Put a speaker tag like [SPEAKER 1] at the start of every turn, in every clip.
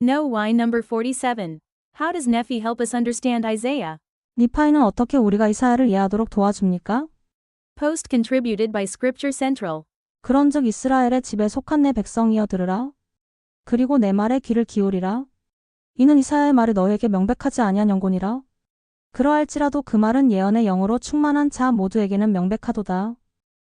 [SPEAKER 1] No why number 47. How does Nephi help us understand Isaiah?
[SPEAKER 2] 니파이는 어떻게 우리가 이사야를 이해하도록 도와줍니까?
[SPEAKER 1] Post contributed by Scripture Central.
[SPEAKER 2] 그런즉 이스라엘의 집에 속한 내 백성이여 들으라. 그리고 내 말에 귀를 기울이라. 이는 이사야의 말이 너희에게 명백하지 아니한 영곤이라. 그러할지라도 그 말은 예언의 영으로 충만한 자 모두에게는 명백하도다.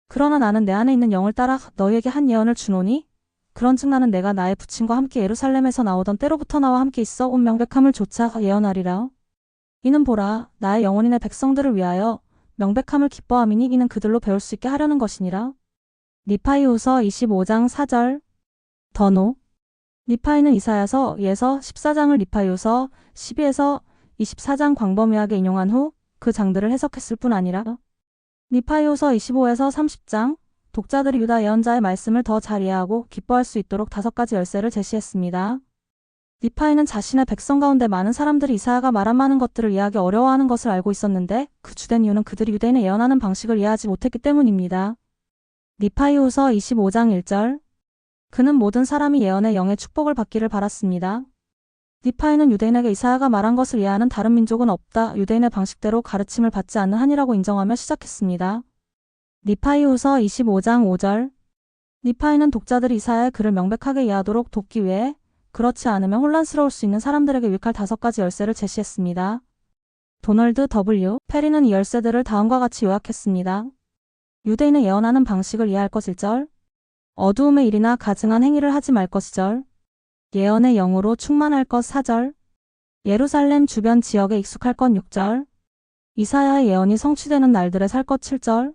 [SPEAKER 2] 그러나 나는 내 안에 있는 영을 따라 너희에게 한 예언을 주노니 그런즉 나는 내가 나의 부친과 함께 예루살렘에서 나오던 때로부터 나와 함께 있어 온 명백함을 조차 예언하리라. 이는 보라, 나의 영혼이 내 백성들을 위하여 명백함을 기뻐함이니 이는 그들로 배울 수 있게 하려는 것이니라. 니파이후서 25장 4절. 더노. 니파이는 이사야서 예서 14장을 니파이후서 12에서 24장 광범위하게 인용한 후 그 장들을 해석했을 뿐 아니라 니파이후서 25에서 30장 독자들이 유다 예언자의 말씀을 더 잘 이해하고 기뻐할 수 있도록 5가지 열쇠를 제시했습니다. 니파이는 자신의 백성 가운데 많은 사람들이 이사야가 말한 많은 것들을 이해하기 어려워하는 것을 알고 있었는데 그 주된 이유는 그들이 유대인의 예언하는 방식을 이해하지 못했기 때문입니다. 니파이후서 25장 1절. 그는 모든 사람이 예언의 영의 축복을 받기를 바랐습니다. 니파이는 유대인에게 이사야가 말한 것을 이해하는 다른 민족은 없다. 유대인의 방식대로 가르침을 받지 않는 한이라고 인정하며 시작했습니다. 니파이후서 25장 5절. 니파이는 독자들이 이사야의 글을 명백하게 이해하도록 돕기 위해 그렇지 않으면 혼란스러울 수 있는 사람들에게 유익할 5가지 열쇠를 제시했습니다. 도널드 W. 페리는 이 열쇠들을 다음과 같이 요약했습니다. 유대인의 예언하는 방식을 이해할 것 1절. 어두움의 일이나 가증한 행위를 하지 말 것 2절. 예언의 영으로 충만할 것 4절. 예루살렘 주변 지역에 익숙할 것 6절. 이사야의 예언이 성취되는 날들에 살 것 7절.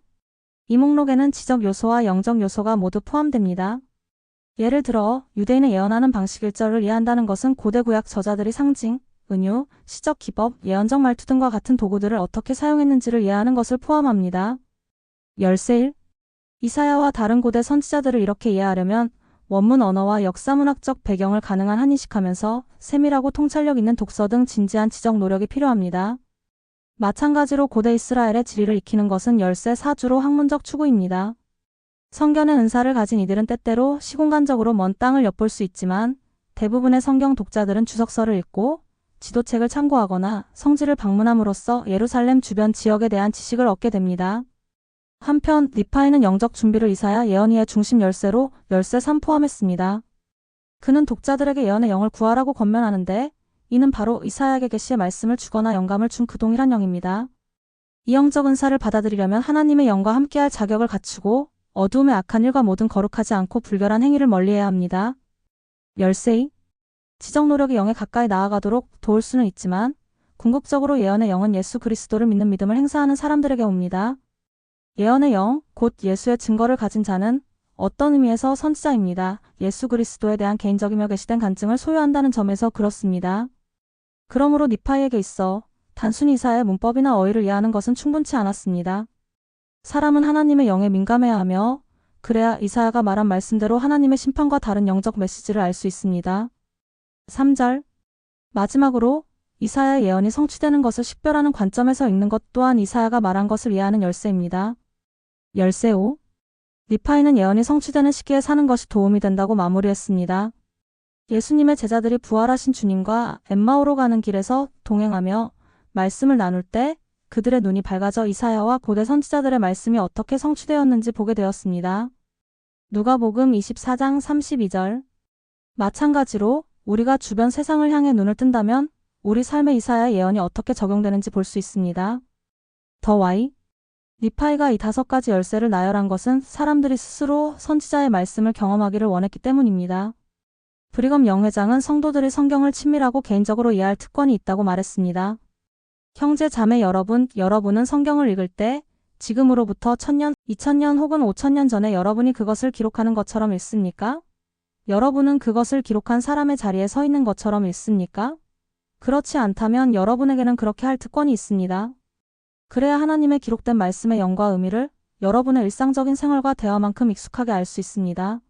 [SPEAKER 2] 이 목록에는 지적 요소와 영적 요소가 모두 포함됩니다. 예를 들어 유대인의 예언하는 방식 1절을 이해한다는 것은 고대 구약 저자들이 상징, 은유, 시적 기법, 예언적 말투 등과 같은 도구들을 어떻게 사용했는지를 이해하는 것을 포함합니다. 열쇠 1. 이사야와 다른 고대 선지자들을 이렇게 이해하려면 원문 언어와 역사문학적 배경을 가능한 한 인식하면서 세밀하고 통찰력 있는 독서 등 진지한 지적 노력이 필요합니다. 마찬가지로 고대 이스라엘의 지리를 익히는 것은 열쇠 4주로 학문적 추구입니다. 성견의 은사를 가진 이들은 때때로 시공간적으로 먼 땅을 엿볼 수 있지만 대부분의 성경 독자들은 주석서를 읽고 지도책을 참고하거나 성지를 방문함으로써 예루살렘 주변 지역에 대한 지식을 얻게 됩니다. 한편 니파이는 영적 준비를 이사야 예언이의 중심 열쇠로 열쇠 3 포함했습니다. 그는 독자들에게 예언의 영을 구하라고 권면하는데 이는 바로 이사야에게 계시의 말씀을 주거나 영감을 준 그 동일한 영입니다. 이 영적 은사를 받아들이려면 하나님의 영과 함께할 자격을 갖추고 어두움의 악한 일과 모든 거룩하지 않고 불결한 행위를 멀리해야 합니다. 열쇠 2. 지적 노력이 영에 가까이 나아가도록 도울 수는 있지만 궁극적으로 예언의 영은 예수 그리스도를 믿는 믿음을 행사하는 사람들에게 옵니다. 예언의 영, 곧 예수의 증거를 가진 자는 어떤 의미에서 선지자입니다. 예수 그리스도에 대한 개인적이며 계시된 간증을 소유한다는 점에서 그렇습니다. 그러므로 니파이에게 있어 단순히 이사야의 문법이나 어휘를 이해하는 것은 충분치 않았습니다. 사람은 하나님의 영에 민감해야 하며 그래야 이사야가 말한 말씀대로 하나님의 심판과 다른 영적 메시지를 알 수 있습니다. 3절. 마지막으로 이사야의 예언이 성취되는 것을 식별하는 관점에서 읽는 것 또한 이사야가 말한 것을 이해하는 열쇠입니다. 열쇠 5. 니파이는 예언이 성취되는 시기에 사는 것이 도움이 된다고 마무리했습니다. 예수님의 제자들이 부활하신 주님과 엠마오로 가는 길에서 동행하며 말씀을 나눌 때 그들의 눈이 밝아져 이사야와 고대 선지자들의 말씀이 어떻게 성취되었는지 보게 되었습니다. 누가복음 24장 32절. 마찬가지로 우리가 주변 세상을 향해 눈을 뜬다면 우리 삶에 이사야의 예언이 어떻게 적용되는지 볼 수 있습니다. 더 Y. 니파이가 이 5가지 열쇠를 나열한 것은 사람들이 스스로 선지자의 말씀을 경험하기를 원했기 때문입니다. 브리검 영회장은 성도들이 성경을 친밀하고 개인적으로 이해할 특권이 있다고 말했습니다. 형제 자매 여러분, 여러분은 성경을 읽을 때 지금으로부터 1000년, 2000년 혹은 5000년 전에 여러분이 그것을 기록하는 것처럼 읽습니까? 여러분은 그것을 기록한 사람의 자리에 서 있는 것처럼 읽습니까? 그렇지 않다면 여러분에게는 그렇게 할 특권이 있습니다. 그래야 하나님의 기록된 말씀의 영과 의미를 여러분의 일상적인 생활과 대화만큼 익숙하게 알 수 있습니다.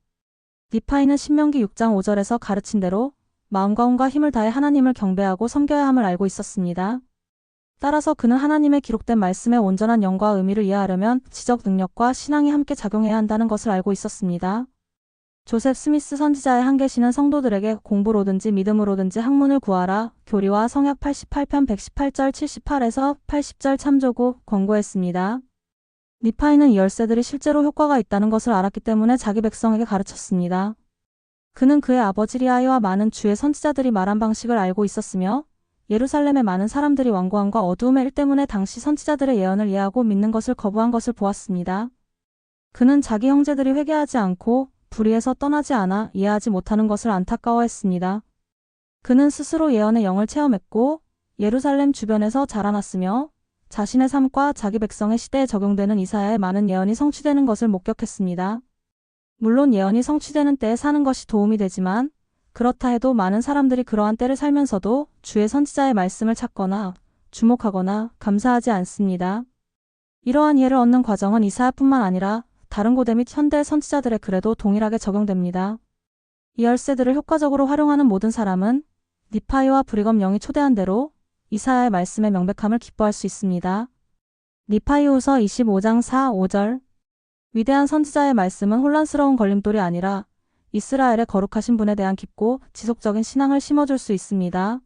[SPEAKER 2] 니파이는 신명기 6장 5절에서 가르친 대로 마음과 온과 힘을 다해 하나님을 경배하고 섬겨야 함을 알고 있었습니다. 따라서 그는 하나님의 기록된 말씀의 온전한 영과 의미를 이해하려면 지적 능력과 신앙이 함께 작용해야 한다는 것을 알고 있었습니다. 조셉 스미스 선지자의 한 계시는 성도들에게 공부로든지 믿음으로든지 학문을 구하라. 교리와 성약 88편 118절 78에서 80절 참조고 권고했습니다. 니파이는 이 열쇠들이 실제로 효과가 있다는 것을 알았기 때문에 자기 백성에게 가르쳤습니다. 그는 그의 아버지 리아이와 많은 주의 선지자들이 말한 방식을 알고 있었으며 예루살렘의 많은 사람들이 완고함과 어두움의 일 때문에 당시 선지자들의 예언을 이해하고 믿는 것을 거부한 것을 보았습니다. 그는 자기 형제들이 회개하지 않고 불의에서 떠나지 않아 이해하지 못하는 것을 안타까워했습니다. 그는 스스로 예언의 영을 체험했고 예루살렘 주변에서 자라났으며 자신의 삶과 자기 백성의 시대에 적용되는 이사야의 많은 예언이 성취되는 것을 목격했습니다. 물론 예언이 성취되는 때에 사는 것이 도움이 되지만 그렇다 해도 많은 사람들이 그러한 때를 살면서도 주의 선지자의 말씀을 찾거나 주목하거나 감사하지 않습니다. 이러한 이해를 얻는 과정은 이사야뿐만 아니라 다른 고대 및 현대 선지자들의 글에도 동일하게 적용됩니다. 이 열쇠들을 효과적으로 활용하는 모든 사람은 니파이와 브리검 영이 초대한 대로 이사야의 말씀의 명백함을 기뻐할 수 있습니다. 니파이후서 25장 4, 5절 위대한 선지자의 말씀은 혼란스러운 걸림돌이 아니라 이스라엘의 거룩하신 분에 대한 깊고 지속적인 신앙을 심어줄 수 있습니다.